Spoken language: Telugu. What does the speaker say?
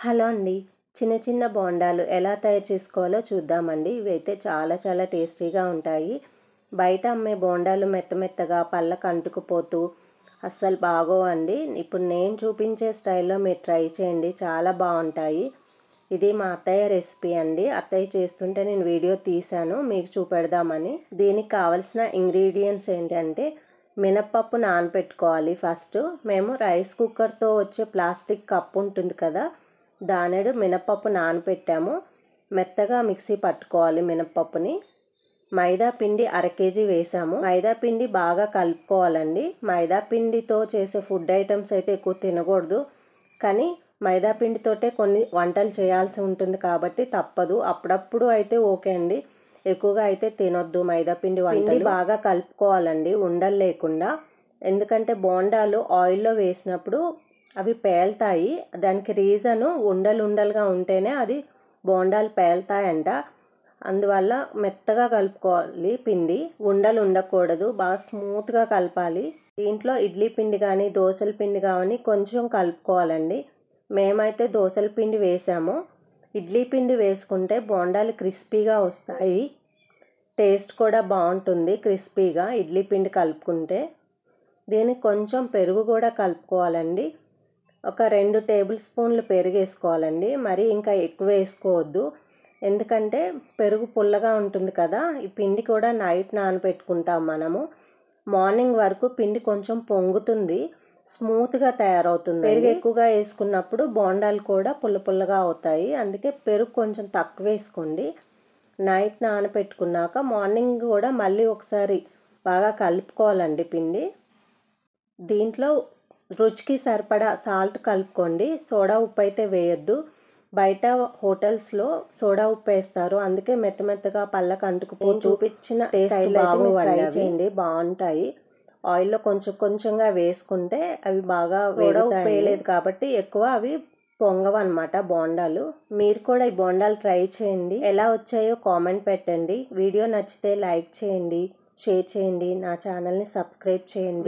హలో అండి. చిన్న చిన్న బోండాలు ఎలా తయారు చేసుకోవాలో చూద్దామండి. ఇవైతే చాలా టేస్టీగా ఉంటాయి. బయట అమ్మే బోండాలు మెత్తగా పళ్ళకు అంటుకుపోతూ అస్సలు బాగోవండి. ఇప్పుడు నేను చూపించే స్టైల్లో మీరు ట్రై చేయండి, చాలా బాగుంటాయి. ఇది మా అత్తయ్య రెసిపీ అండి. అత్తయ్య చేస్తుంటే నేను వీడియో తీశాను మీకు చూపెడదామని. దీనికి కావాల్సిన ఇంగ్రీడియంట్స్ ఏంటంటే మినప్పప్పు నానబెట్టుకోవాలి. ఫస్ట్ మేము రైస్ కుక్కర్తో వచ్చే ప్లాస్టిక్ కప్ ఉంటుంది కదా, దానెడు మినప్పప్పు నానబెట్టాము. మెత్తగా మిక్సీ పట్టుకోవాలి మినప్పప్పుని. మైదా పిండి 1/2 kg వేసాము. మైదా పిండి బాగా కలుపుకోవాలండి. మైదా పిండితో చేసే ఫుడ్ ఐటమ్స్ అయితే ఎక్కువ తినకూడదు, కానీ మైదా పిండితోటే కొన్ని వంటలు చేయాల్సి ఉంటుంది కాబట్టి తప్పదు. అప్పుడప్పుడు అయితే ఓకే అండి, ఎక్కువగా అయితే తినొద్దు మైదా పిండి వంటలు. బాగా కలుపుకోవాలండి ఉండలు లేకుండా, ఎందుకంటే బోండాలు ఆయిల్లో వేసినప్పుడు అవి పేలుతాయి. దానికి రీజను ఉండలుగా ఉంటేనే అది బోండాలు పేలుతాయంట. అందువల్ల మెత్తగా కలుపుకోవాలి పిండి, ఉండలు ఉండకూడదు. బాగా స్మూత్గా కలపాలి. దీంట్లో ఇడ్లీ పిండి కానీ దోశల పిండి కానీ కొంచెం కలుపుకోవాలండి. మేమైతే దోశల పిండి వేసాము. ఇడ్లీ పిండి వేసుకుంటే బోండాలు క్రిస్పీగా వస్తాయి, టేస్ట్ కూడా బాగుంటుంది క్రిస్పీగా ఇడ్లీ పిండి కలుపుకుంటే. దీనికి కొంచెం పెరుగు కూడా కలుపుకోవాలండి. ఒక 2 టేబుల్ స్పూన్లు పెరుగు వేసుకోవాలండి. మరి ఇంకా ఎక్కువ వేసుకోవద్దు, ఎందుకంటే పెరుగు పుల్లగా ఉంటుంది కదా. ఈ పిండి కూడా నైట్ నానబెట్టుకుంటాం మనము. మార్నింగ్ వరకు పిండి కొంచెం పొంగుతుంది, స్మూత్గా తయారవుతుంది. పెరుగు ఎక్కువగా వేసుకున్నప్పుడు బోండాలు కూడా పుల్లగా అవుతాయి. అందుకే పెరుగు కొంచెం తక్కువ వేసుకోండి. నైట్ నానబెట్టుకున్నాక మార్నింగ్ కూడా మళ్ళీ ఒకసారి బాగా కలుపుకోవాలండి పిండి. దీంట్లో రుచికి సరిపడా సాల్ట్ కలుపుకోండి. సోడా ఉప్పు అయితే వేయొద్దు. బయట హోటల్స్లో సోడా ఉప్పు వేస్తారు, అందుకే మెత్తగా పళ్ళకు అంటుకుపోయి చూపించిన టేస్ట్ ట్రై చేయండి, బాగుంటాయి. ఆయిల్లో కొంచెంగా వేసుకుంటే అవి బాగా సోడా ఉప్పు వేయలేదు కాబట్టి ఎక్కువ అవి పొంగవన్నమాట బోండాలు. మీరు కూడా ఈ బోండాలు ట్రై చేయండి, ఎలా వచ్చాయో కామెంట్ పెట్టండి. వీడియో నచ్చితే లైక్ చేయండి, షేర్ చేయండి, నా ఛానల్ని సబ్స్క్రైబ్ చేయండి.